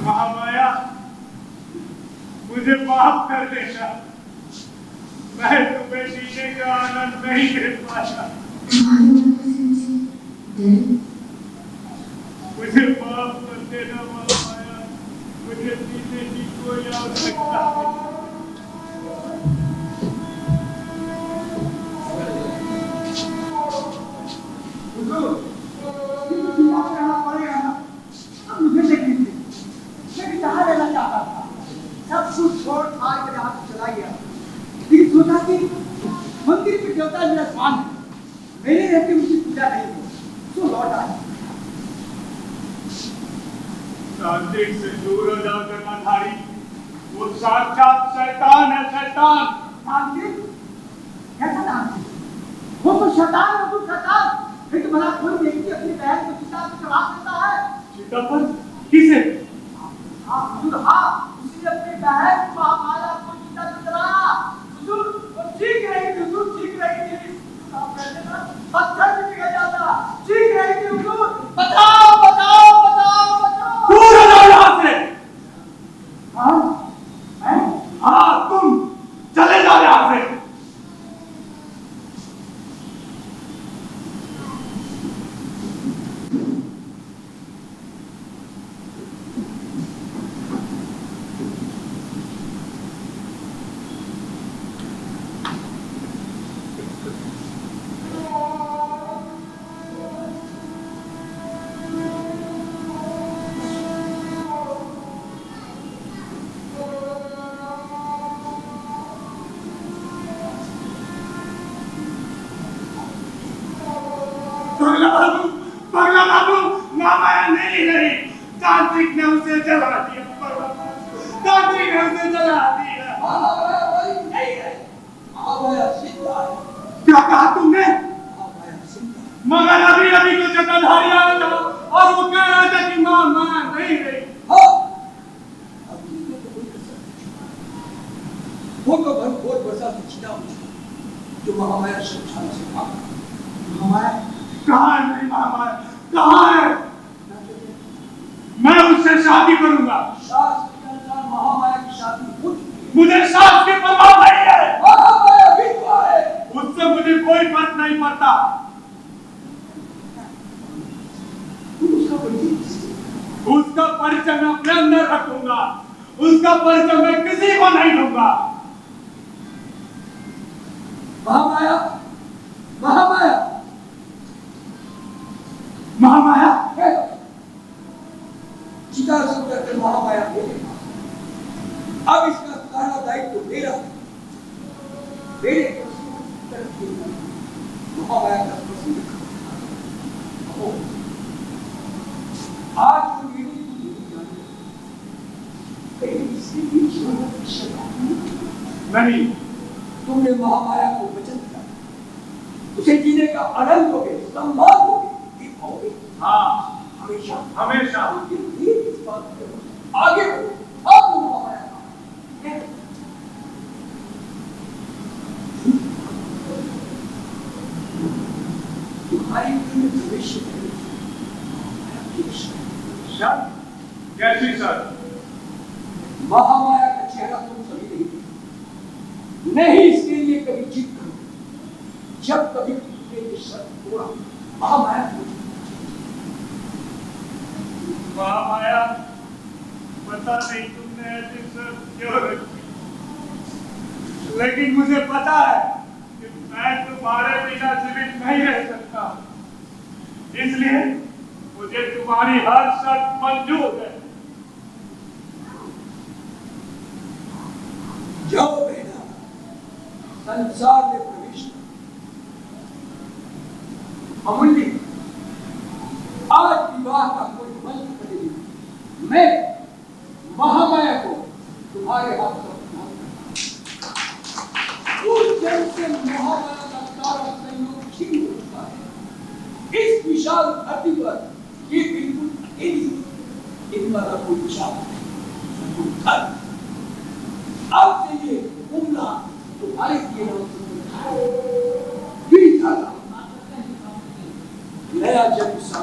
महामाया, मुझे माफ कर देना, मैं तुम्हें जीने का आनंद नहीं दे पाया। तुम्हारी बातों से मुझे डर। मुझे माफ कर देना महामाया, मुझे जीने की कोई आवश्यकता नहीं। मुझे देखनी थी, मैं जहाँ रहना चाहता था, सब कुछ छोड़ आज मेरे हाथ चला गया। लेकिन सोचा कि मंदिर के देवता मेरा स्वान है, मेरे रहते उनकी पूजा नहीं हो, तो लौट आया। तांत्रिक से दूर हो जाओ जटाधारी, वो साक्षात शैतान है, शैतान। तांत्रिक? कैसा तांत्रिक? वो तो शैतान है, तो शैतान। लेकिन भला कोई व्यक्ति अपनी बहन को चिता पर चढ़ा सकता है? चिता पर? किसे? हाँ हुजूर, हाँ, उसने अपनी बहन महामाया को चिता पर चढ़ाया। हुजूर, वो चीख रही थी, हुजूर, चीख रही थी। आप कहते ना, पत्थर भी पिघल जाता। चीख रही थी, हुजूर, बचाओ, बचाओ, बचाओ, बचाओ। दूर हो जाओ यहाँ से। हाँ? मैं? हाँ, तुम चले जाओ यहाँ से। पगला बाबू, महामाया नहीं रही, तांत्रिक ने उसे जला दिया। तांत्रिक ने उसे जला दिया। महामाया वाली नहीं है, महामाया जिंदा है। क्या कहा तुमने? महामाया जिंदा है। मगर अभी अभी तो जटाधारी आया था और वो कह रहा था कि महामाया नहीं रही। हाँ, अब तुमने तो कोई कसर नहीं छोड़ा। वो तो घनघोर वर्षा से छिटा हुआ जो महामाया शमशान से भागा। महामाया कहाँ है मेरी महामाया? कहाँ है? मैं उससे शादी करूंगा। शास्त्र के अनुसार महामाया की शादी हो चुकी है। मुझे शास्त्र की परवाह नहीं है। महामाया विधवा है। उससे मुझे कोई फर्क नहीं पड़ता। तुम उसका परिचय किससे? उसका परिचय मैं अपने अंदर रखूंगा। उसका परिचय मैं किसी को नहीं दूंगा। महामाया, महामाया, महामाया, चिता से उतरकर महामाया बोले, अब इसका सारा दायित्व मेरा है। मेरे तरफ देना महामाया का प्रश्न लिखा। आज वो मेरी नहीं जानती, कहीं इससे भी जरूरत की शर्त नहीं। तुमने महामाया को वचन दिया, उसे जीने का आनंद दोगे, सम्मान दोगे, दिखाओगे। हाँ, हमेशा हमेशा। लेकिन फिर इस बात को आगे बढ़ो। आप महामाया का है। तुम्हारी उम्र में भविष्य में महामाया की शर्त? कैसी शर्त? महामाया का चेहरा तुम सभी नहीं देखते। नहीं, इसके लिए कभी जिद करो। जब कभी तुमने ये शर्त तोड़ा, महामाया महामाया, पता नहीं तुमने ऐसी शर्त क्यों रखी, लेकिन मुझे पता है कि मैं तुम्हारे बिना जीवित नहीं रह सकता। इसलिए मुझे तुम्हारी हर शर्त मंजूर है। जाओ बेटा, संसार में प्रवेश करो। अमूल्य, आज विवाह का कोई मंत्र नहीं। मैं तुम्हारे हाथों उस जल से महामाया का सारा संयोग छिन्न होता है। इस विशाल धरती पर ये बिल्कुल इन पर कोई विशाल नहीं। अब से ये उमला तुम्हारे किए नया जन्म सा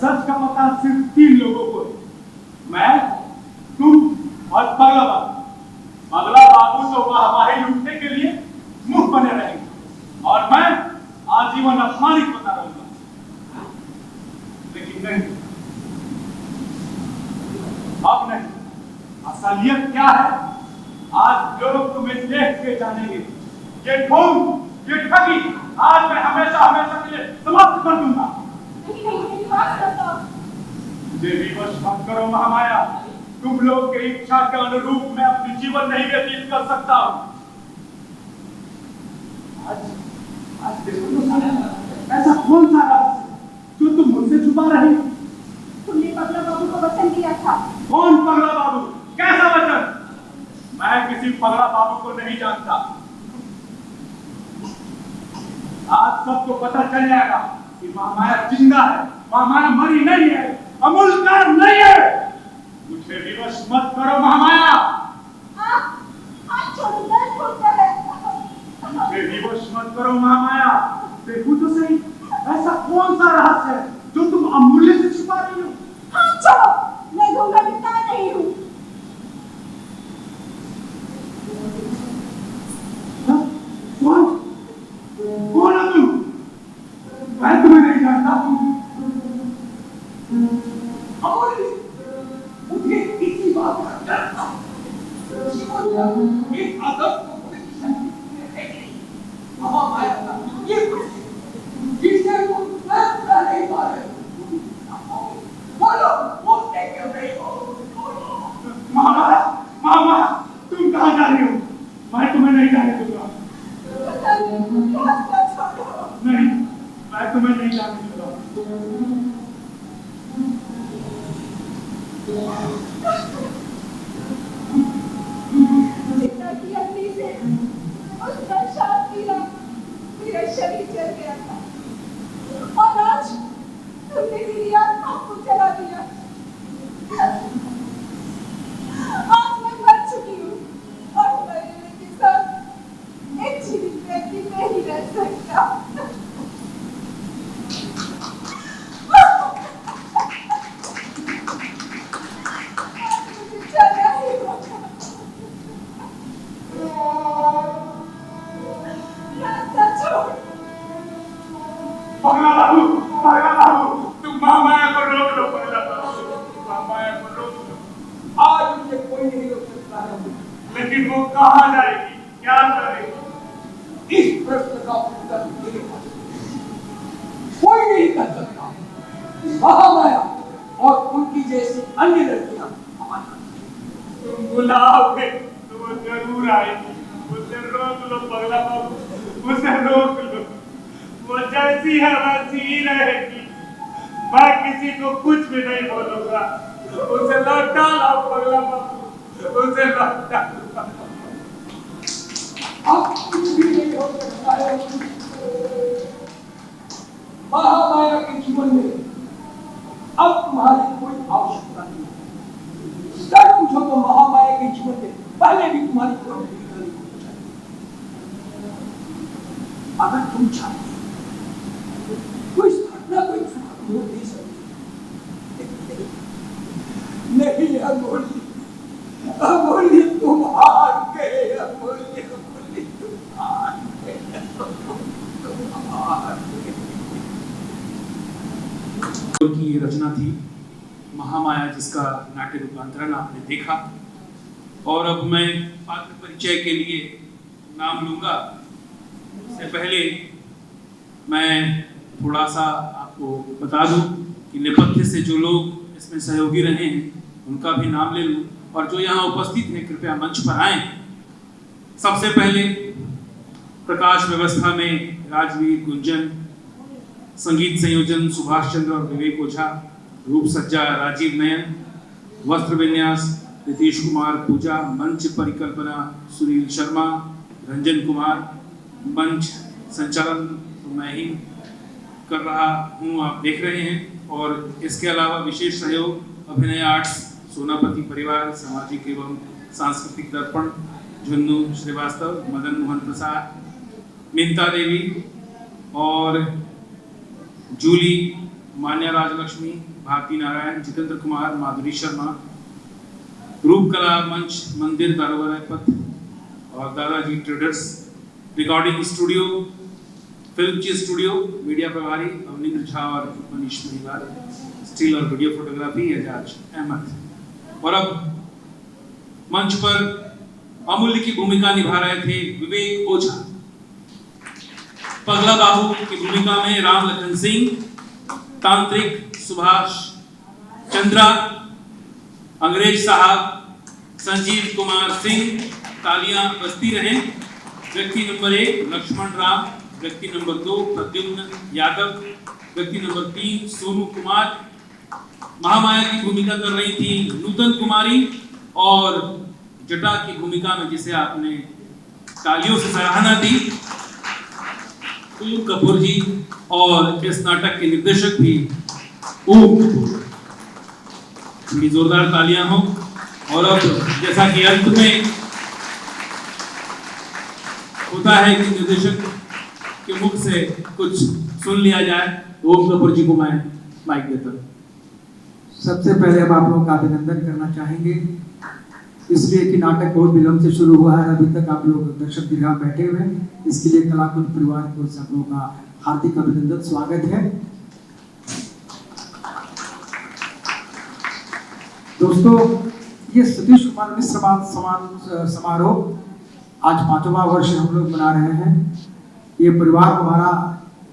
सच का पता सिर्फ 3 लोगों को है। मैं, तुम और पगला बाबू। पगला बाबू तो वाहवाही लूटने के लिए मुंह बने रहेंगे और मैं आजीवन अपमानित होता रहूंगा। लेकिन नहीं, अब नहीं। असलियत क्या है आज लोग तुम्हें देख के जानेंगे। ये ढोंग, ये ठगी आज मैं हमेशा हमेशा के लिए समाप्त कर दूंगा। मुझे विवश मत करो महामाया। तुम लोग की इच्छा के अनुरूप मैं अपनी जीवन नहीं व्यतीत कर सकता हूँ। आज देखो तो ऐसा कौन सा राज जो तुम मुझसे छुपा रही हो? तुमने पगला बाबू को वचन दिया था। कौन पगला बाबू? कैसा वचन? मैं किसी पगला बाबू को नहीं जानता। आज सबको पता चल जाएगा कि महामाया जिंदा है, महामाया मरी नहीं है, अमूल्यकार नहीं है। मुझे विवश मत करो महामाया। मुझे विवश मत करो महामाया। देखो तो सही, ऐसा कौन सा रहस्य है जो तुम अमूल्य से छुपा रही हो? हाँ छोड़ो, मैं गंगा बिता नहीं हूँ। कौन है तुम? मैं तुम्हें नहीं जानता। मुझे किसी बात का डर था। इस आदत को महामाया का ये जिसे वो कर नहीं पा रहे। बोलो, बोलते क्यों नहीं हो? महामाया, महामाया, तुम कहाँ जा रही हो? मैं तुम्हें नहीं जाने दूंगा। नहीं, मैं तुम्हें नहीं जाने दूंगा। जितना की अग्नि से उसका शांत पीला मेरा शरीर जल गया था और आज तुमने मेरी आत्मा को जला दिया। आज मैं मर चुकी हूँ और मरने के साथ एक जीवित व्यक्ति नहीं रह सकता। पगला बाबू, पगला बाबू, तुम महामाया को रोक लो। पगला बाबू, महामाया को रोक लो। आज मुझे कोई नहीं रोक सकता है। लेकिन वो कहाँ जाएगी, क्या करेगी? इस प्रश्न का उत्तर मेरे पास कोई नहीं कर सकता। महामाया और उनकी जैसी अन्य लड़कियां तुम बुलाओगे तो वो जरूर आएगी। उसे रोक लो पगला बाबू, उसे रोक लो। वो जैसी है वैसी ही रहेगी। मैं किसी को कुछ भी नहीं बोलूंगा। उसे लौटा लाओ पगला बाबू, उसे लौटा लाओ। अब कुछ भी नहीं हो सकता है। महामाया के जीवन में अब तुम्हारी कोई आवश्यकता नहीं है। सच पूछो तो महामाया के जीवन में पहले भी तुम्हारी कोई तुम चाहते हो कोई इस घटना को मोड़ नहीं सकती। नहीं अमूल्य, अमूल्य तुम हार गए, अमूल्य अमूल्य तुम हार गए, तुम हार गए। की ये रचना थी महामाया, जिसका नाट्य रूपांतरण आपने देखा। और अब मैं पात्र परिचय के लिए नाम लूंगा। इससे पहले मैं थोड़ा सा आपको बता दूं कि नेपथ्य से जो लोग इसमें सहयोगी रहे हैं उनका भी नाम ले लूं, और जो यहाँ उपस्थित हैं कृपया मंच पर आए। सबसे पहले प्रकाश व्यवस्था में राजवीर गुंजन, संगीत संयोजन सुभाष चंद्र और विवेक ओझा, रूप सज्जा राजीव नयन, वस्त्र विन्यास नीतीश कुमार पूजा, मंच परिकल्पना सुनील शर्मा, रंजन कुमार, मंच संचालन तो मैं ही कर रहा हूँ, आप देख रहे हैं। और इसके अलावा विशेष सहयोग अभिनय आर्ट्स, सोनापति परिवार, सामाजिक एवं सांस्कृतिक दर्पण, झुन्नू श्रीवास्तव, मदन मोहन प्रसाद, मिंता देवी और जूली, मान्या राजलक्ष्मी, भारती नारायण, जितेंद्र कुमार, माधुरी शर्मा, रूपकला मंच, मंदिर दारोगा पथ और दादाजी ट्रेडर्स, रिकॉर्डिंग स्टूडियो, फिल्म ची स्टूडियो, मीडिया प्रभारी अवनींद्र झा और मनीष महिवाल, स्टिल और वीडियो फोटोग्राफी एजाज अहमद। और अब मंच पर अमूल्य की भूमिका निभा रहे थे विवेक ओझा, पगला बाबू की भूमिका में राम लखन सिंह, तांत्रिक सुभाष चंद्रा, अंग्रेज साहब संजीव कुमार सिंह, तालियां बजती रहें। व्यक्ति नंबर 1 लक्ष्मण राम, व्यक्ति नंबर 2 प्रद्युम्न यादव, व्यक्ति नंबर 3 सोनू कुमार। महामाया की भूमिका कर रही थी नूतन कुमारी, और जटा की भूमिका में जिसे आपने तालियों से सराहना दी, ओम कपूर जी, और इस नाटक के निर्देशक भी ओम कपूर। बड़ी जोरदार तालियां हो। और अब जैसा कि अंत में होता है कि निर्देशक के मुख से कुछ सुन लिया जाए, ओम कपूर जी को मैं माइक देता हूं। सबसे पहले हम आप लोगों का अभिनंदन करना चाहेंगे, इसलिए कि नाटक बहुत विलंब से शुरू हुआ है, अभी तक आप लोग दर्शक दीर्घा बैठे हुए हैं। इसके लिए कलाकुंज परिवार को सब लोगों का हार्दिक अभिनंदन, स्वागत है। दोस्तों, ये सतीश कुमार मिश्र सम्मान समारोह आज 5वां वर्ष हम लोग मना रहे हैं। ये परिवार हमारा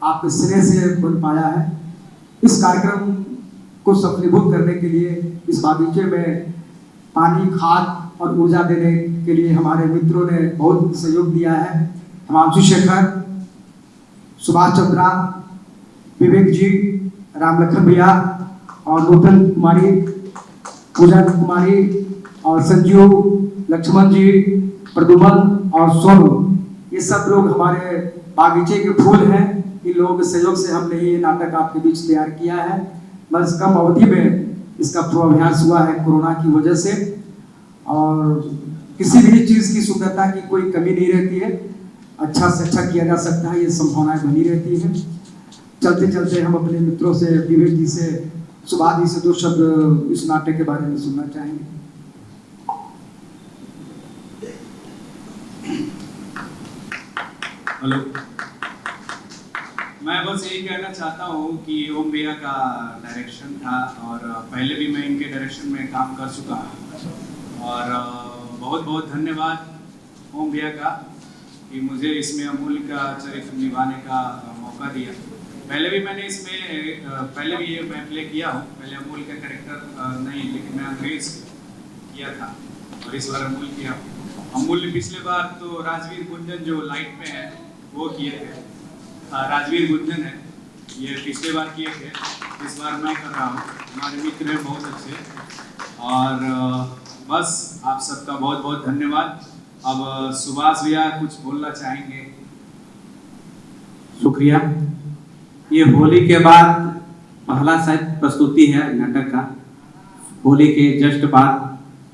आपके स्नेह से बन पाया है। इस कार्यक्रम को सफलीभूत करने के लिए इस बागीचे में पानी, खाद और ऊर्जा देने के लिए हमारे मित्रों ने बहुत सहयोग दिया है। हिमांशु शेखर, सुभाष चंद्रा, विवेक जी, राम लखन भैया और नूतन कुमारी, पूजा कुमारी और संजीव, लक्ष्मण जी, प्रदुमन और सोनू, ये सब लोग हमारे बागीचे के फूल हैं। इन लोगों के सहयोग से हमने ये नाटक आपके बीच तैयार किया है। बस कम अवधि में इसका पूर्वाभ्यास हुआ है कोरोना की वजह से, और किसी भी चीज़ की सुंदरता की कोई कमी नहीं रहती है, अच्छा से अच्छा किया जा सकता है, ये संभावनाएं बनी रहती है। चलते चलते हम अपने मित्रों से, विवेक जी से, सुभाष जी से 2 शब्द इस नाटक के बारे में सुनना चाहेंगे। हेलो, मैं बस यही कहना चाहता हूँ कि ओम भैया का डायरेक्शन था, और पहले भी मैं इनके डायरेक्शन में काम कर चुका हूँ, और बहुत बहुत धन्यवाद ओम भैया का कि मुझे इसमें अमूल्य का चरित्र निभाने का मौका दिया। पहले भी मैंने इसमें पहले भी ये मैं प्ले किया हूँ, पहले अमूल्य का कैरेक्टर नहीं, लेकिन मैं अंग्रेज किया था, और इस बार अमूल्य किया। अमूल्य पिछले बार तो राजवीर गुंजन जो लाइट में है वो किए थे, राजवीर गुंजन है, ये पिछले बार किए थे, इस बार मैं कर रहा हूँ। हमारे मित्र हैं बहुत अच्छे, और बस आप सबका बहुत बहुत धन्यवाद। अब सुभाष भैया कुछ बोलना चाहेंगे। शुक्रिया। ये होली के बाद पहला शायद प्रस्तुति है नाटक का। होली के जस्ट बाद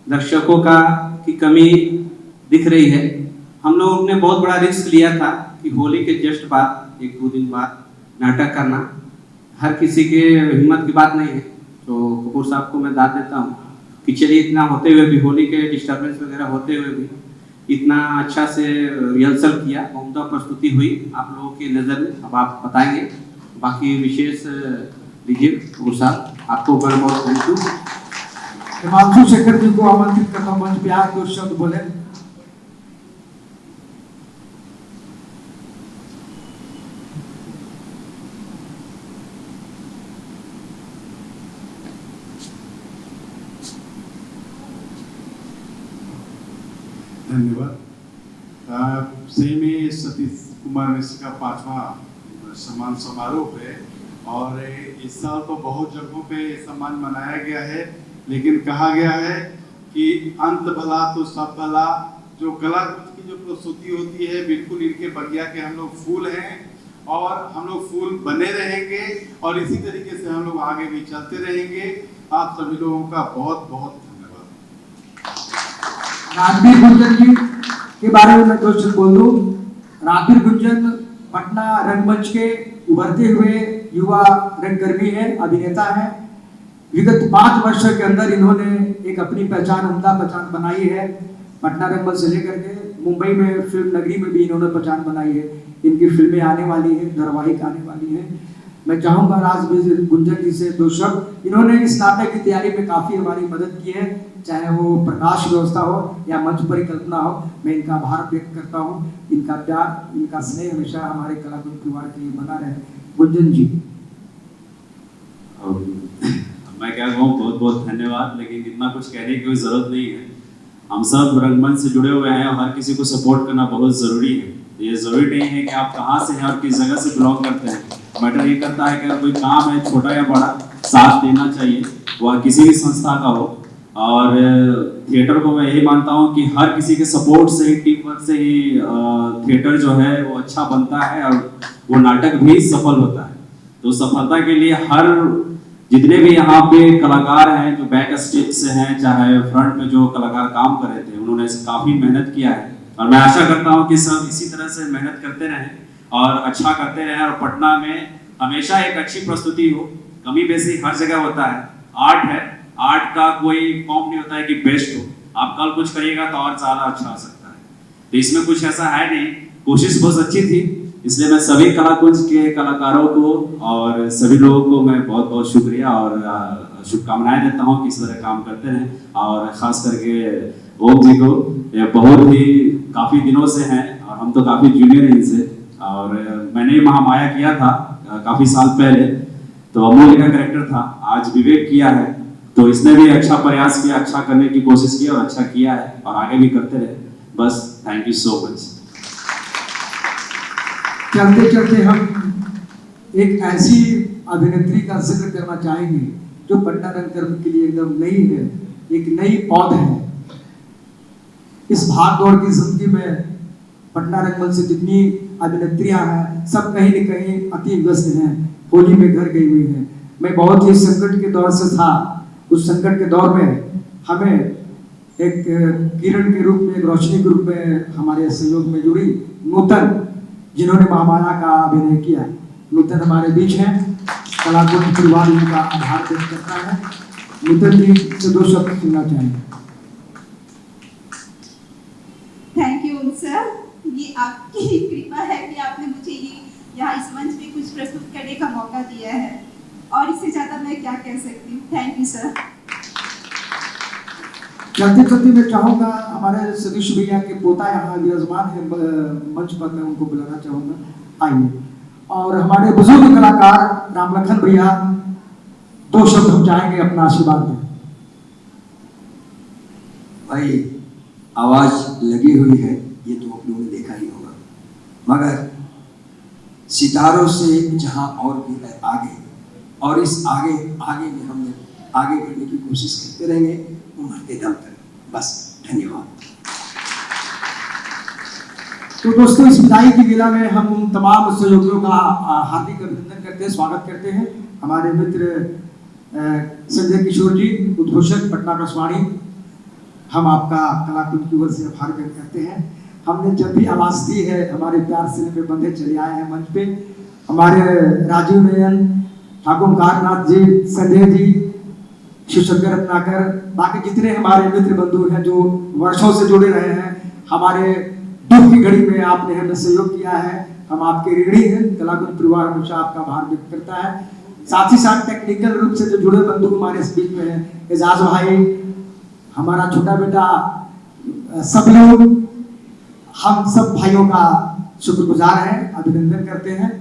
दर्शकों का की कमी दिख रही है। हम लोगों ने बहुत बड़ा रिस्क लिया था कि होली के जस्ट बाद एक दो दिन बाद नाटक करना हर किसी के हिम्मत की बात नहीं है। तो कपूर साहब को मैं दाद देता हूँ कि चलिए इतना होते हुए भी, होली के डिस्टर्बेंस वगैरह होते हुए भी इतना अच्छा से रिहर्सल किया, उम्दा प्रस्तुति हुई आप लोगों की नज़र में। अब आप बताएंगे बाकी विशेष लीजिए कपूर साहब, आपको बहुत बहुत थैंक यू। हिमांशु शेखर जी को आमंत्रित करता हूँ मंच पे आकर दो शब्द बोले। धन्यवाद। सही में सतीश कुमार मिश्र का 5वां सम्मान समारोह है और इस साल तो बहुत जगहों पे सम्मान मनाया गया है, लेकिन कहा गया है कि अंत भला तो सब भला। जो कलाकुंज की जो प्रस्तुति होती है, बिल्कुल इनके बगिया के हम लोग फूल हैं और हम लोग फूल बने रहेंगे और इसी तरीके से हम लोग आगे भी चलते रहेंगे। आप सभी लोगों का बहुत बहुत रणबीर गुंजन जी के बारे में मैं दो शब्द बोल दूं। रणबीर गुंजन पटना रंगमंच के उभरते हुए युवा रंगकर्मी है, अभिनेता है। विगत 5 वर्षों के अंदर इन्होंने एक अपनी पहचान, उम्दा पहचान बनाई है। पटना रंगमंच से लेकर के मुंबई में फिल्म नगरी में भी इन्होंने पहचान बनाई है। इनकी फिल्में आने वाली है, धारावाहिक आने वाली है। मैं चाहूंगा रणबीर गुंजन जी से दो शब्द। इन्होंने इस नाटक की तैयारी में काफी हमारी मदद की है, चाहे वो प्रकाश व्यवस्था हो या मंच परिकल्पना हो। मैं इनका आभार व्यक्त करता हूँ। इनका प्यार, इनका स्नेह हमेशा हमारे कलाकुंज परिवार के लिए बना रहे। गुंजन जी। मैं क्या कहूँ, बहुत बहुत धन्यवाद, लेकिन इतना कुछ कहने की कोई ज़रूरत नहीं है। हम सब रंगमंच से जुड़े हुए हैं और हर किसी को सपोर्ट करना बहुत ज़रूरी है। ये ज़रूरी नहीं है कि आप कहाँ से हैं और किस जगह से बिलोंग करते हैं। मैटर ये करता है कि अगर कोई काम है, छोटा या बड़ा, साथ देना चाहिए, वह किसी भी संस्था का हो। और थिएटर को मैं यही मानता हूँ कि हर किसी के सपोर्ट से ही, टीम वर्क से ही थिएटर जो है वो अच्छा बनता है और वो नाटक भी सफल होता है। तो सफलता के लिए हर जितने भी यहाँ पे कलाकार हैं जो बैक स्टेज से हैं, चाहे फ्रंट में जो कलाकार काम कर रहे थे, उन्होंने काफ़ी मेहनत किया है और मैं आशा करता हूँ कि सब इसी तरह से मेहनत करते रहें और अच्छा करते रहें और पटना में हमेशा एक अच्छी प्रस्तुति हो। कमी बेसी हर जगह होता है, आर्ट है, आर्ट का कोई फॉर्म नहीं होता है कि बेस्ट हो। आप कल कुछ करिएगा तो और ज़्यादा अच्छा हो सकता है, तो इसमें कुछ ऐसा है नहीं। कोशिश बहुत अच्छी थी, इसलिए मैं सभी कलाकुंज के कलाकारों को और सभी लोगों को मैं बहुत बहुत शुक्रिया और शुभकामनाएं देता हूँ कि इस तरह काम करते रहें। और ख़ास करके ओम जी को, ये बहुत ही काफ़ी दिनों से हैं और हम तो काफ़ी जूनियर हैं इनसे। और मैंने महामाया किया था काफ़ी साल पहले, तो अमूल्य का कैरेक्टर था, आज विवेक किया है, तो इसने भी अच्छा प्रयास किया, अच्छा करने की कोशिश की और अच्छा किया है और आगे भी करते रहे। बस थैंक यू सो मच। चलते चलते हम एक ऐसी अभिनेत्री का जिक्र करना चाहेंगे जो पटना रंगकर्मी के लिए एकदम नई है, एक नई पौध है। इस भाग दौड़ की जिंदगी में पटना रंगमंच से जितनी अभिनेत्रियां हैं, सब कहीं न कहीं अति व्यस्त हैं, होली में घर गई हुई हैं। मैं बहुत ही संकट के दौर से था, उस संकट के दौर में हमें एक किरण के रूप में, एक रोशनी के रूप में हमारे सहयोग में जुड़ी नूतन, जिन्होंने महामाया का अभिनय किया। नूतन हमारे बीच हैं, कलाकुंज परिवार उनका आभार व्यक्त करता है। नूतन जी से दो शब्द सुनना चाहेंगे। थैंक यू सर, ये आपकी कृपा है कि आपने मुझे ये यहाँ इस मंच पे कुछ प्रस्तुत करने का मौका दिया है और इससे ज़्यादा मैं क्या कह सकती हूँ। Thank you sir. चलते चलते मैं चाहूँगा हमारे सतीश भैया के पोता यहाँ विराजमान है मंच पर, मैं उनको बुलाना चाहूँगा, आइए। और हमारे बुजुर्ग कलाकार रामलखन भैया, दो शब्द हम चाहेंगे अपना आशीर्वाद दें। भाई आवाज लगी हुई है, ये तो आप लोगों ने देखा ही होगा, मगर सितारों से जहाँ और भी है आगे, और इस आगे आगे में हम आगे बढ़ने की कोशिश करते रहेंगे उम्र के दम तक। बस धन्यवाद। तो दोस्तों, इस विदाई की लीला में हम उन तमाम सहयोगियों का हार्दिक अभिनंदन करते हैं, स्वागत करते हैं। हमारे मित्र संजय किशोर जी, उद्घोषक पटना आकाशवाणी, हम आपका कलाकुंज की ओर से आभार व्यक्त करते हैं। हमने जब भी आवाज दी है हमारे प्यार से पे बंधे चले आए हैं मंच पे। हमारे राजीव नयन, ठाकुर कारनाथ जी, संजय जी, शिवशंकर रत्नाकर, बाकी जितने हमारे मित्र बंधु हैं जो वर्षों से जुड़े रहे हैं, हमारे दुख की घड़ी में आपने हमें सहयोग किया है, हम आपके ऋणी हैं। कलाकुंज परिवार हमेशा आपका आभार व्यक्त करता है। साथ ही साथ टेक्निकल रूप से जो जुड़े बंधु हमारे इस बीच में हैं, एजाज भाई, हमारा छोटा बेटा, सब लोग, हम सब भाइयों का शुक्रगुजार हैं, अभिनंदन करते हैं।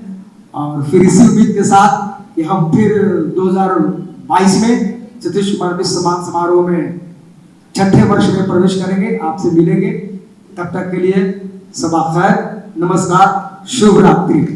और फिर इसी उम्मीद के साथ कि हम फिर 2022 में सतीश कुमार मिश्र सम्मान समारोह में 6ठे वर्ष में प्रवेश करेंगे, आपसे मिलेंगे। तब तक के लिए सबा खैर, नमस्कार, शुभ रात्रि।